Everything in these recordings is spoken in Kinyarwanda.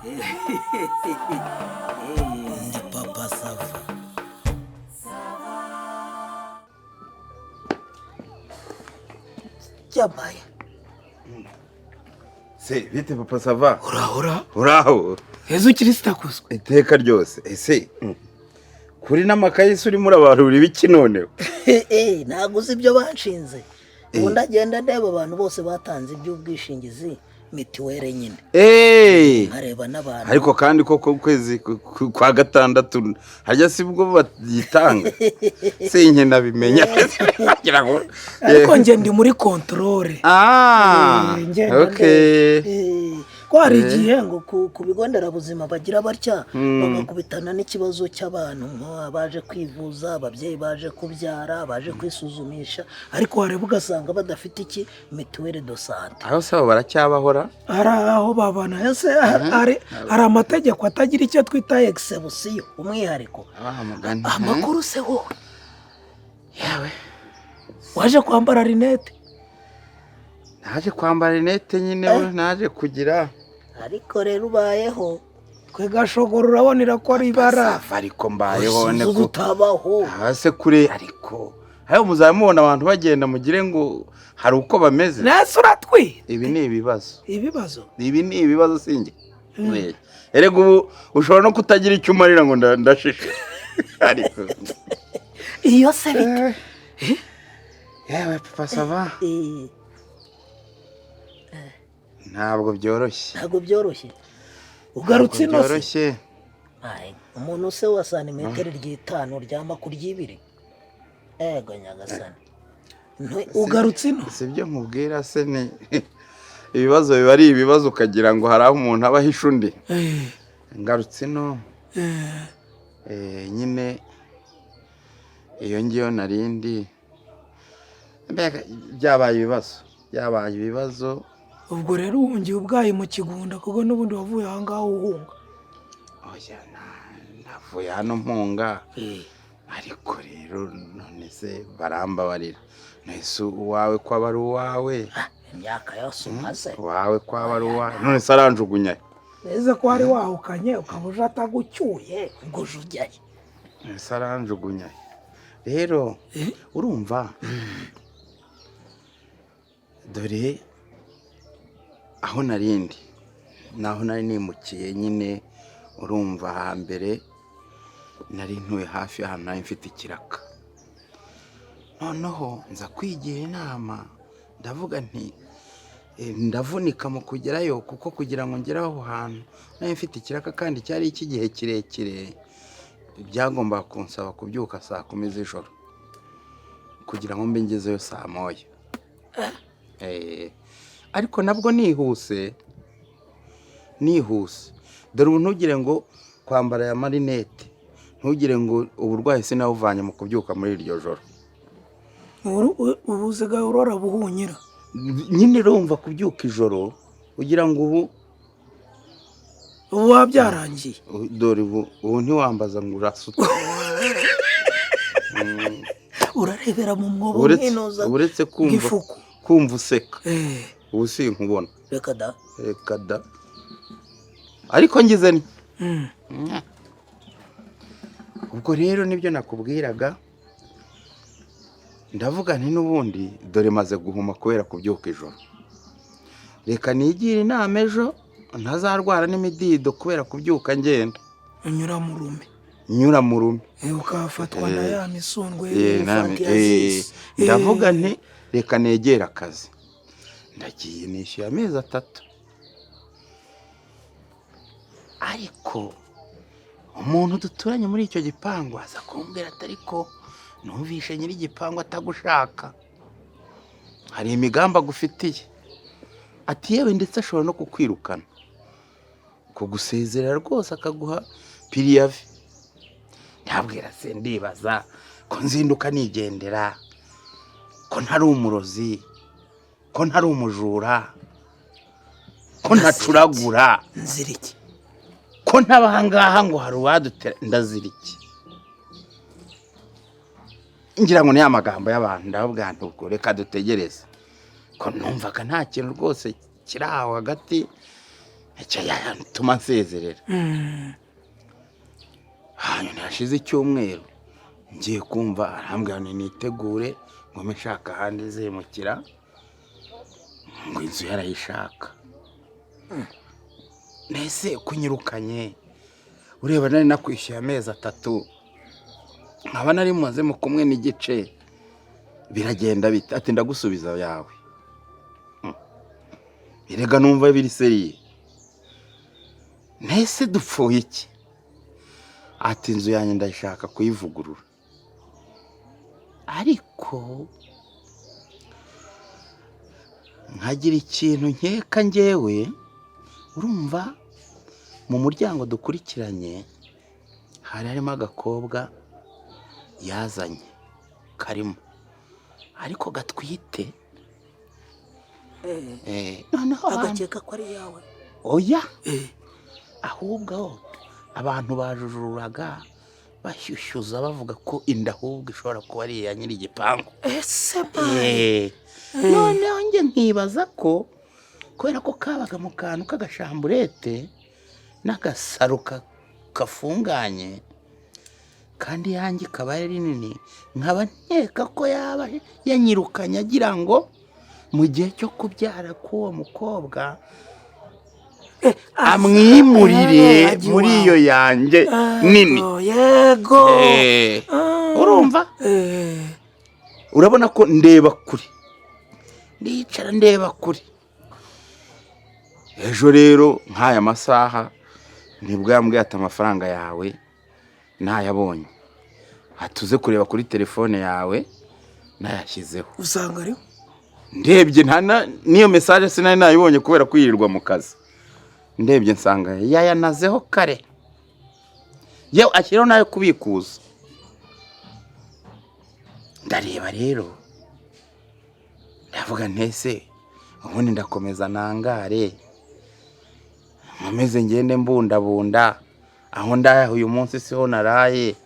Ndi papa Sava. Jabaye. Se bite papa Sava? Urahora? Uraho. Yezu Kristo akuzwe. Iteka ryose. Ese kuri n'amakaye urimo urabarura ibiki noneho? Ntago uzi ibyo banshinze. Ubu ndagenda ndeba abantu bose batanze iby'ubwishingizi mitiwere nyine. Nkareba n'abantu. Ariko kandi koko kwezi kwa gatandatu harya sibwo bagitanga. Sinke nabimenya. Ariko nge ndi muri controle. Okay. Ko hari igihe ngo ku bigo nderabuzima bagira batya bagakubitana n'ikibazo cy'abantu abaje kwivuza, ababyeyi baje kubyara, baje kwisuzumisha, ariko wareba ugasanga badafite iki mituwere do sante. Aho sabo baracyabahora? Hari aho babana ese hari amategeko atagira icyo twita exception umwihariko. Amakuru se wowe yawe waje kwambara rinete? Naje kwambara rinete nyine naje kugira. Ariko rero ubayeho kwe gashogoro urabonera ko ari ibara. Ariko mbayeho ne ko utabaho hase kure ariko hayo muzamubona abantu bagenda mugire ngo hari uko bameze. Nase uratwi Ibi ni ibibazo. Ibi ni ibibazo singe. Erega ubu ushobora no kutagira icyo umarira ngo ndashishe. Ariko iyo se bite? Yewe papa Sava. Ntabwo byoroshye. Ugarutse ino se. Umuntu se wa santimetero 5 ryamba kuri 2. Ego nyagasani. Ugarutse ino. Sibyo nkubwira se ni ibibazo biba ari ibibazo ukagira ngo hari aho umuntu abahisha undi. Ngarutse ino. Nyine iyo ngiyo narindi. Mbega byabaye ibibazo. Ubwo rero uhungiye ubwayi mu kigunda kuko n'ubundi wavuye aha ngaho uhunga. Oya navuye hano mpunga. Ariko rero none se barambabarira. Nese uwawe kwa bari uwawe. Imyaka yose umaze. Wawe kwa bari uwawe. None se aranjugunya. Neze ko ari wahukanye ukabuja atagucyuye ngo jujyaye. Nese aranjugunya. Rero urumva dore aho narindi naho nari nimukiye nyine urumva hambere nari ntuye hafi ahantu nari mfite ikiraka. Noneho nza kwigira inama ndavuga nti ndavunika mu kugerayo kuko kugira ngo ngere aho hantu nari mfite ikiraka kandi cyari ikigihe kirekire byagomba kunsaba kubyuka saa 10 z'ijoro kugira ngo mbe ngezeyo saa 1. Ariko nabwo nihuse dore ubu ntugire ngo kwambara ya marinete ntugire ngo uburwayi se nawe uvanye mu kubyuka muri iryo joro. Ubuziga urora buhunyira nyine rumva kubyuka ijoro ugira ngo ubu wabyarangiye. Dore ubu ntiwambaza ngo urasuka. Urarebera mu mwobo nk'inoza uretse kumva useka. Ubu si nkubona. Reka da. Ariko ngize ni. Ubwo rero nibyo nakubwiraga. Ndavuga nti n'ubundi dore maze guhuma kubera kubyuka ijoro. Reka nigire inama ejo ntazarwara n'imidido kubera kubyuka ngenda. Nyura mu rume. Ukafatwa na ya misundwe y'infantiasis. Ndavuga nti reka negera akazi. Ndagiye nishyuye amezi 3. Ariko umuntu duturanye muri icyo gipangu aza kumbwira atariko numvishe nyiri igipangu atagushaka. Hari imigamba gufitiye. Ati yewe ndetse ashobora no kukwirukana. Kugusezerera rwose akaguha piriyavi. Ndabwira se ndibaza ko nzinduka nigendera. Ko ntari umurozi. Ko ntari umujura. Ko ntacuragura. Nziriki. Ko ntabahangaha ngo hari uwadutera ndaziriki. Ngira ngo ni amagambo y'abantu ndababwira nti ubwo reka dutegereze. Ko numvaga nta kintu rwose kiraho hagati icyo yatuma nsezerera. Hanyuma hashize icyumweru ngiye kumva arambwira ngo nitegure ngo nshaka ahandi zemukira ngo inzu yarayishaka. Nese kunyirukanye ureba nari nakwishyuye amezi 3 nkaba nari mumaze mu kumwe n'igice biragenda bita ati ndagusubiza yawe. Birega numva biri seriye. Nese dupfuye iki? Ati inzu yanjye ndashaka kuyivugurura. Ariko nkagira ikintu nkeka njyewe, urumva mu muryango dukurikiranye hari harimo agakobwa yazanye karimo ariko gatwite. Noneho agakeka ko ari yawe. Oya, ahubwo abantu bajujuraga bashyushyuza bavuga ko inda ahubwo ishobora kuba ari iya nyiri igipangu. Ese noneho njye nkibaza ko kubera ko kabaga mu kantu k'agashamburete n'agasaro kafunganye kandi yanjye ikaba ari nini, nkaba nkeka ko yaba yanyirukanye agira ngo mu gihe cyo kubyara k'uwo mukobwa amwimurire muri iyo yanjye nini. Yego. Urumva? Urabona ko ndeba kuri, ndicara ndeba kuri. Ejo rero nk'aya masaha nibwo yambwiye ati amafaranga yawe nayabonye, atuze kureba kuri telefone yawe nayashyizeho. Usanga ari ndebye niyo message sinari nayibonye kubera kwirirwa mu kazi. Ndebye nsanga yayanazeho kare, yewe ashyiraho nayo kubikuza. Ndareba rero ndavuga ntese ubundi ndakomeza nangare nkomeze ngende mbundabunda aho ndaye uyu munsi siho naraye,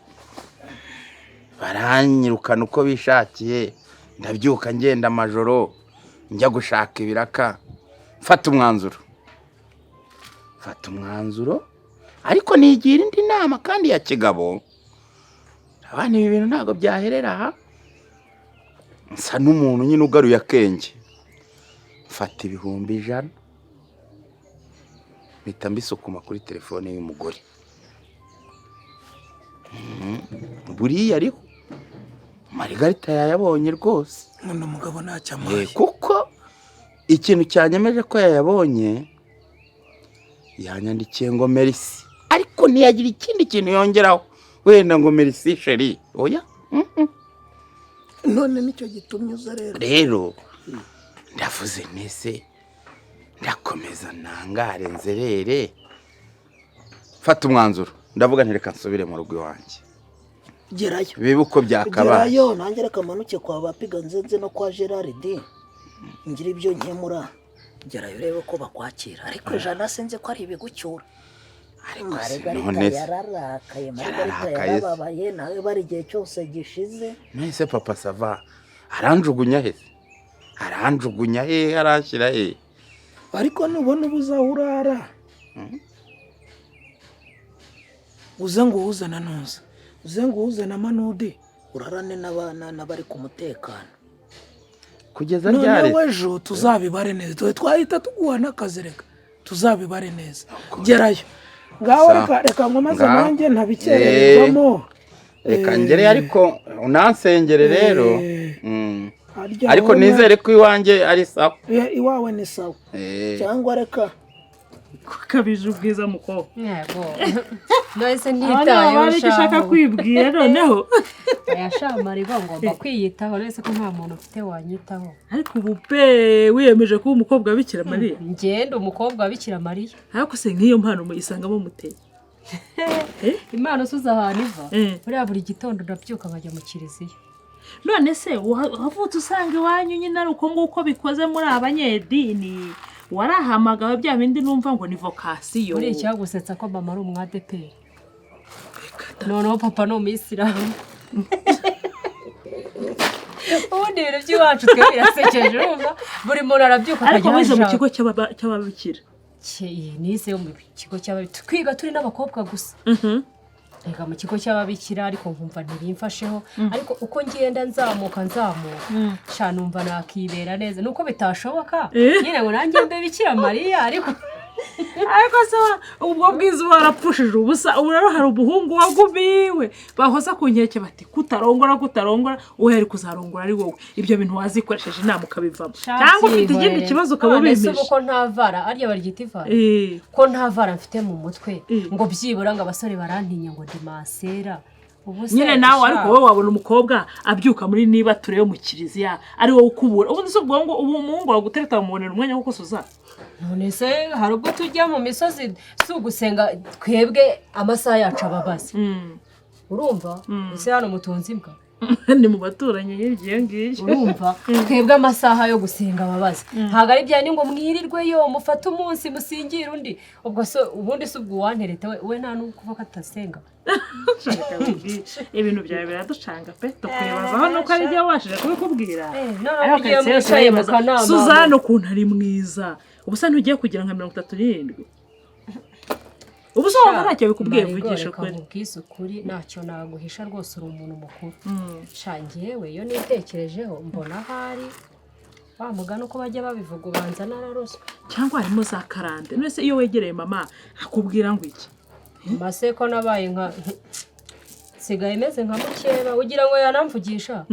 baranyirukana uko bishakiye. Ndabyuka ngenda amajoro njya gushaka ibiraka, mfata umwanzuro ariko nigira indi nama kandi ya kigabo. Abana ibi bintu ntabwo byaherera aha. Nsa n'umuntu nyine ugaruye akenge, mfata 100,000 mpita mbisukuma kuri telefone y'umugore. Buriya ariho Margarita yayabonye rwose. Uno mugabo ntacyamaye. Kuko ikintu cyanyemeje ko yayabonye yanyandikiye ngo merci, ariko ntiyagira ikindi kintu yongeraho wenda ngo merci chérie. Oya. None nicyo gitumye uza rero ndavuze nese ndakomeza nangare nzerere, fata umwanzuro ndavuga ntereka nsubire mu rugo iwanjye. Gerayo. Bibuko byakabaye. Gerayo nanjye reka manuke kwa bapiga nzenze no kwa Gerard. Ngira ibyo nkemura. Gerayo rebe ko bakwakira. Ariko jana senze ko ari ibigucyura. Ariko Margarita yararakaye, Margarita yarababaye, nawe bari igihe cyose gishize. Nese papa sava aranjugunya he? Aranjugunya he arashyira he? Ariko nubona ubuzahurara. Uze ngo uzana nuza. Uze ngo uzana manude. Urarane n'abana n'abari ku mutekano. Kugeza ryari? None ejo tuzabibare neza. Twahita tuguhana akazereka. Tuzabibare neza. Gerayo. Ngaho reka nkomaze nanjye ntabikererezamo. Reka ngere ariko unansengere rero. Ariko nizere ko iwanjye ari sawa. Iwawe ni sawa. Cyangwa reka kabije ubwiza mukobwa. Yego. Nose ntitaye ushaka kwibwira noneho. Ayashamari ngomba kwiyitaho nese ko nta muntu ufite wanyitaho. Ariko ubu pe wiyemeje kuba umukobwa Bikira Mariya. Ngende umukobwa Bikira Mariya. Ariko se nk'iyo mpano muyisangamo muteye. Impano suza ahantu iva. Buriya buri gitondo ndabyuka nkajya mu kiliziya. None se wavutse usanga iwanyu nyine ari uko nguko bikoze muri abanyedini. Warahamagawe bya bindi numva ngo ni vocation. Muri cyagusetsa ko mama ari umwadeperi. Noneho papa no umuyisilamu. Ubundi ibintu by'iwacu twe birasekeje urumva buri muntu arabyuka ariko wize mu kigo cy'ababikira. nize mu kigo cy'ababikira twiga turi n'abakobwa gusa reka mu kigo cy'ababikira ariko nkumva ntibimfasheho ariko uko ngenda nzamuka sha numva nakibera neza nuko bitashoboka nyine ngo nanjye mbe bikira Mariya ariko se ubwo bwiza barapfushije ubusa ubu rero hari ubuhungu wagumiwe bahoza ku nkeke bati kutarongora uwo yari kuzarongora ari wowe ibyo bintu wazikoresheje inama ukabivamo cyangwa ufite ikindi kibazo ukabubimisha ko ntavara arya baryita ivara ko ntavara mfite mu mutwe ngo byibura ngo abasore barantinya ngo ndi masera nyine nawe ariko wowe wabona umukobwa abyuka muri niba tureyo mu kiliziya ari wowe ukubura ubundi se ubwo ngo ubu umuhungu wagutereta mubonera umwanya wo kusuza none se hari ubwo tujya mu misozi si ugusenga twebwe amasaha yacu ababaze urumva ese hano mutunzi imbwa ni mu baturanyi hirya ngiyo urumva twebwe amasaha yo gusenga ababaze ntabwo ari bya ngo mwirirweyo mufate umunsi musingire undi ubwo se ubundi se ubwo wantereta we nta n'ukuva ko atasenga ibintu byawe biraducanga pe tukwibazaho nuko ari byo wabashije kubikubwira Suzanne ukuntu ari mwiza ubusa ntugiye kugira nka 37 ubusa wumva ntacyo bikubwiye vugisha ukuri ntacyo naguhisha rwose uri umuntu mukuru shangiyewe yo nitekerejeho mbona hari mugana uko bajya babivuga ubanza nararoswe cyangwa harimo za karande none se iyo wegereye mama akubwira ngo iki maseko nabaye nka sigaye meze nka mukeba ugira ngo yanamvugisha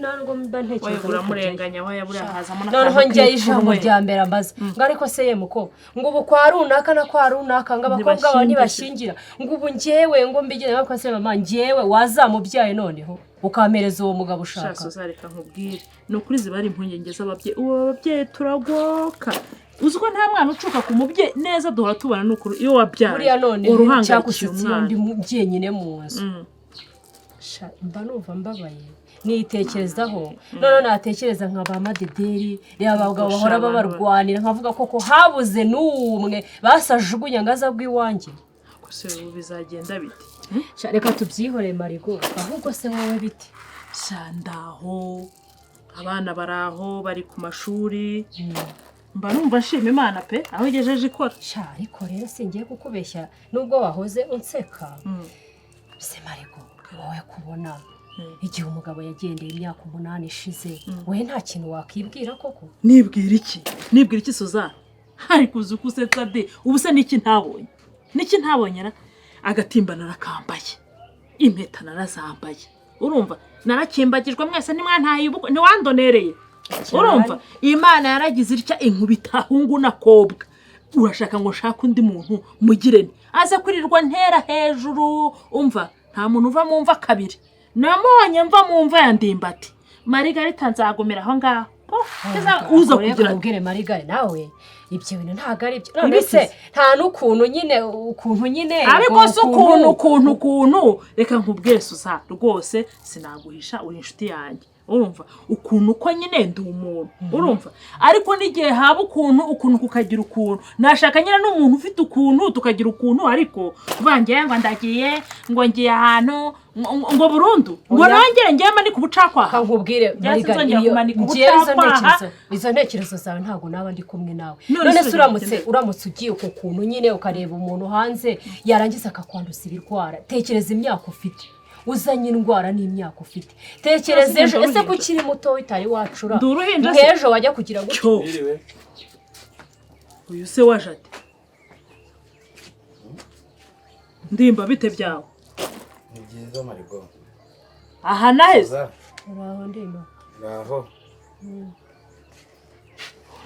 ntabwo mba ntekereza uramurenganya wayabura hazamo noneho njye ijambo rya mbere ambaza ngo ariko se ye muko ngo ubu kwa runaka na kwa runaka ngo abakobwa baba ntibashingira ngo ubu njyewe ngo mbigire nako se mama njyewe wazamubyaye noneho ukamereza uwo mugabo ushaka suzareka nkubwire ni ukuri ziba ari impungenge z'ababyeyi uwo babyeyi turagoka uziko nta mwana ucuka ku mubyeyi neza duhora tubana n'ukuri iyo wabyaye uruhangayikiye umwana ndi mubyenyine mu nzu mba numva mbabaye nitekerezaho none natekereza nka ba madederi reba abagabo bahora babarwanira nkavuga koko habuze n'umwe basajugunya ngaza bw'iwanjye se ubu bizagenda biti reka tubyihore Marigo ahubwo se wowe biti sandaho abana baraho bari ku mashuri mba numva nshima Imana pe aho igejeje ikora ariko rero singiye kukubeshya nubwo wahoze unseka se Marigo wowe kubona igihe umugabo yagendeye imyaka 8 ishize wowe nta kintu wakibwira koko nibwira iki Suzanne hari kuza kusetsa de ubu se niki ntabonye ra agatimba narakambaye impeta narazambaye urumva narakimbagijwe mwese nimwantaye ubukwe niwandonereye urumva Imana yaragize irya inkubita hungu nakobwa urashaka ngo shaka undi muntu mugirene aza kurirwa ntera hejuru umva nta muntu uva mu mva kabiri namonye mva mu mva ya Ndimbati Marigarita nzagumira aho ngaho uza kugira ubwire Marigare nawe ibyo bintu ntago ari byo none se nta n'ukuntu nyine ariko se ukuntu reka nkubwire Suzanne rwose sinaguhisha uri inshuti yanjye urumva ukuntu uko nyine ndi umuntu urumva ariko n'igihe haba ukuntu kukagira ukuntu nashaka nyine n'umuntu ufite ukuntu tukagira ukuntu ariko vangiye ngo ndagiye ngo ngiye ahantu ngo burundu ngo nongere ngema ni kubucakwa kankubwire izo ntekerezo zawe ntago naba ndi kumwe nawe none se uramutse ugiye uko kuntu nyine ukareba umuntu hanze yarangiza akakwanduza ibirwara tekereza imyaka ufite uzanye indwara n'imyaka ufite tekereza ejo ese ko ukiri muto witari wacura nk'ejo wajya kugira gutyo uyu se wajate Ndimba bite byawe ni byiza Marigo aha naheze uraho Ndimba ngaho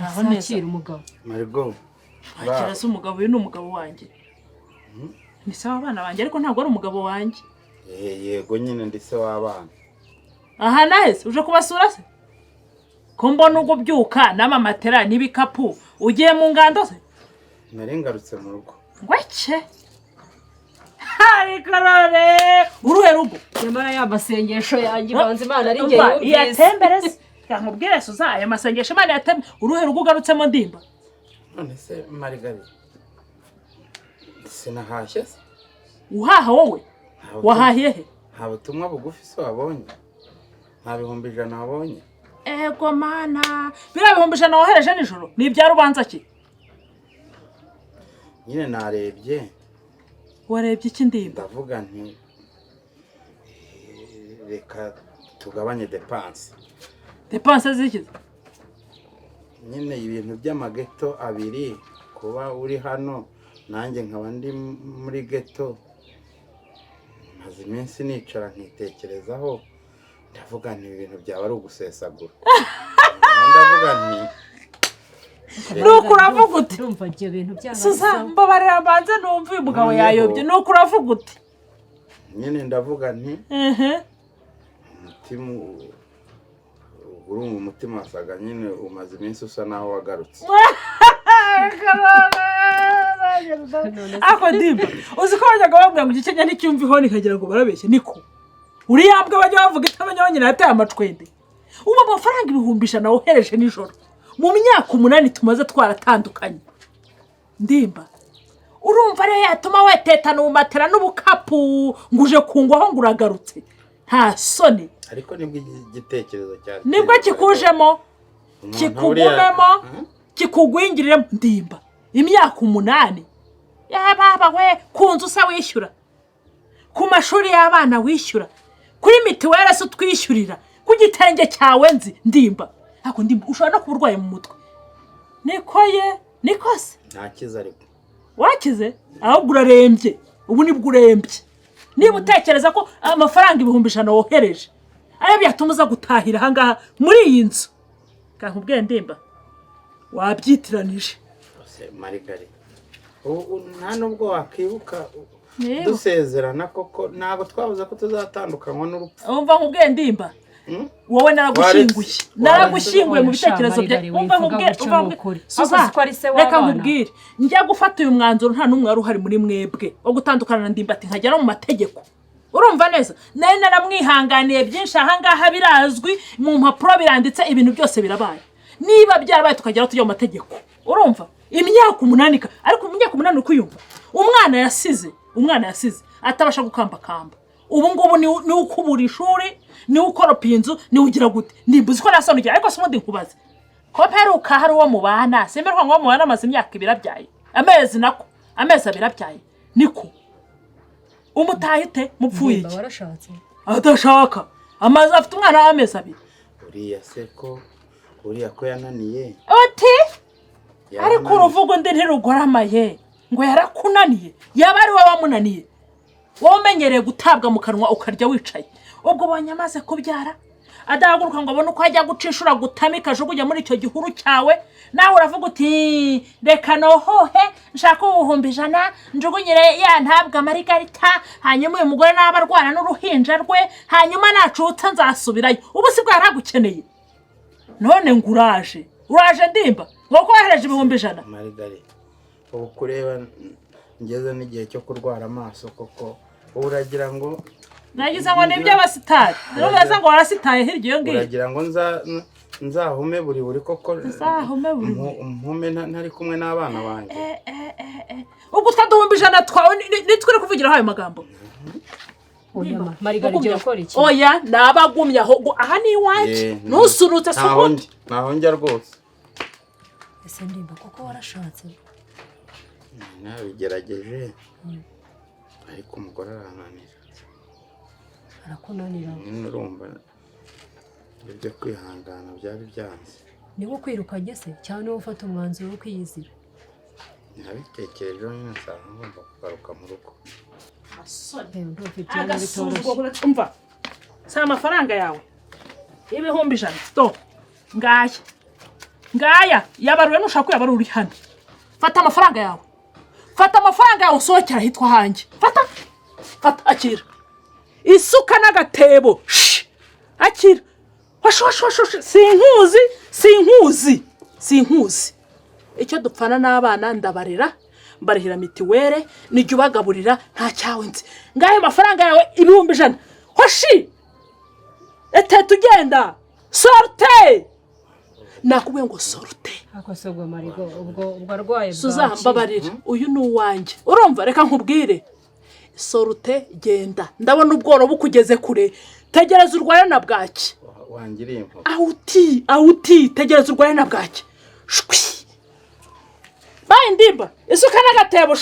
aho neza umugabo Marigo akira se umugabo uyu ni umugabo wanjye ni sawa abana banjye ariko ntabwo ari umugabo wanjye yego nyine ndi se w'abana aha naheze uje kubasura se ko mbona ubwo byuka n'amamatera n'ibikapu ugiye mu ngando se nari ngarutse mu rugo ngweke ariko rore uruhe rugo nyamara y'amasengesho yanjye banze Imana ari ngiye yumvise yatembereze nkubwire Suzanne aya masengesho Imana yatembe uruhe rugo ugarutsemo Ndimba none se Marigarita sinahashye se uhaha wowe wahahiye he nta butumwa bugufi se wabonye nta 100 wabonye ego mana biriya 100 wohereje nijoro ni ibya rubanza ki nyine narebye. warebye iki Ndimba? Ndavuga nti reka tugabanye depanse. Depanse zikize Nyine ibintu by'amageto abiri, kuba uri hano nanjye nkaba ndi muri geto, maze iminsi nicara nkitekerezaho, ndavuga nti ibintu byaba ari ugusesagura. Ndavuga nti nuko uravuga uti urumva ibyo bintu Suza mbabarira mbanze numva uyu mugabo yayobye. Nuko uravuga uti nyine ndavuga nti umutima urumva umutima wasaga nyine umaze iminsi usa naho wagarutse. ako Ndimba uzi ko bajyaga bavuga ngo igikenya nticyumviho nikagira ngo barabeshye niko uriya mbwa bajya bavuga itabanya nyine yateye amacwende. ubu amafaranga 1,100 wohereje nijoro mu myaka 8 tumaze twaratandukanye. Ndimba urumva rero yatuma wetetana mu matera n'ubukapu nguje kungwaho nguragarutse nta soni. Ariko nibwo igitekerezo cyane nibwo kikujemo kikugumemo kikugwingiriremo. Ndimba imyaka 8 ya baba we kunzu usa wishyura ku mashuri y'abana wishyura kuri mitiwere se twishyurira ku gitenge cyawe nzi. Ndimba ako Ndimba ushobora no kuburwaye mu mutwe. Nikose ntakiza ariko wakize ahubwo urarembye. ubu nibwo urembye niba utekereza ko amafaranga 1,500 wohereje ayo byatuma uza gutahira ahangaha muri iyi nzu. Kankubwiye Ndimba wabyitiranije. Marigari nta nubwo wakibuka dusezerana koko ntabwo twabuze ko tuzatandukanywa n'urupfu. Umva nkubwiye Ndimba wowe naragushyinguye mu bitekerezo bye. Umva nkubwiye Suza reka nkubwire njya gufata uyu mwanzuro nta n'umwe wari uhari muri mwebwe wo gutandukana na Ndimba ati nkajya no mu mategeko. Urumva neza nari naramwihanganiye byinshi ahangaha birazwi mu mpapuro biranditse ibintu byose birabaye. Niba byarabaye tukagera tujya mu mategeko. Urumva imyaka 8 ariko mu myaka 8 ukuyumva umwana yasize atabasha gukambakamba. Ubu ngubu ni ukubura ishuri ni ukoropa inzu ni ugira gute. Ndimba uzi ko nasonukira ariko simundi nkubaze ko peruka hari uwo mubana semerwa ngo mubana amaze imyaka 2 abyaye amezi 2 abyaye niko umutahite mupfuye iki warashatse adashaka amaze afite umwana w'amezi 2. uriya seko uriya ko yananiye ati ariko uruvugo ndi ntirugoramaye ngo yarakunaniye yaba ari wowe wamunaniye wowe umenyereye gutabwa mu kanwa ukarya wicaye. ubwo banyamaze kubyara adahaguruka ngo abone uko ajya gucishura gutamika jugunya muri icyo gihuru cyawe. nawe uravuga uti reka nohohe nshaka 1,100 njugunyire ya ntabwa Margarita hanyuma uyu mugore naba arwana n'uruhinja rwe hanyuma nacutsa nzasubirayo. ubu sibwo yaragukeneye none nguraje Ndimba ngo kohereje 1,100. Margarita ubu kureba ngeze n'igihe cyo kurwara amaso koko uragira ngo nagize ngo nibyo abasitari nubeza ngo warasitaye hirya yo ngiyo uragira ngo nzahume buri koko nzahume buri mpume ntari kumwe n'abana banjye. ubwo twaduhumba 100 twawe nitwire kuvugira ayo magambo. Oya Margarita yakora iki? Oya nabagumya aho aha ni iwacu nusurutse subundi naho njya rwose. Ese Ndimba koko warashatse? Nabigerageje ariko umugore arakunanira. Urumva ibyo kwihangana byari byanze. Niwo kwiruka gese cyane niwo ufata umwanzuro wo kwiyizira. Nabitekereje nyine nsanga ngomba kugaruka mu rugo. agasuzuguro umva sa amafaranga yawe 1,100 stop ngaya yabaruwe nushaka kuyabaru uri hano. Fata amafaranga yawe usohokera hitwa hanjye. Fata akira isuka n'agatebo akira sinkuzi icyo dupfana n'abana ndabarera mbarihira mitiwere nijye ubagaburira nta cyawe nzi. ngaye amafaranga yawe 1,100 hoshi ete tugenda sorte nakubwiye ngo sorte akosogwa Marigo ubwo arwaye Suza mbabarira uyu ni uwanjye. urumva reka nkubwire sorte genda ndabona ubworo bukugeze kure tegereza urwaye na bwaki wangiriye impo auti tegereza urwaye na bwaki shwi bayi ndimba isuka n'agatebo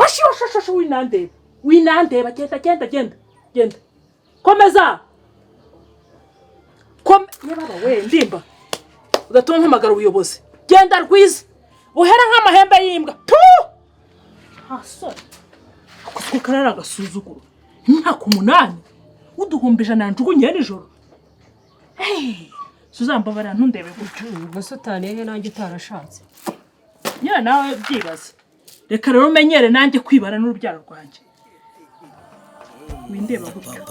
washi winandeba genda komeza yababa we ndimba udatuma mpamagara ubuyobozi genda rwiza buhera nk'amahembe y'imbwa hasore ako karara agasuzuguro imyaka 8 uduhumbi 100 njugunye nijoro Suzambabara ntundebe gutyo gusa utanehe nanjye utarashatse nyine nawe byibaza reka rero umenyere nanjye kwibara n'urubyaro rwanjye windeba gutyo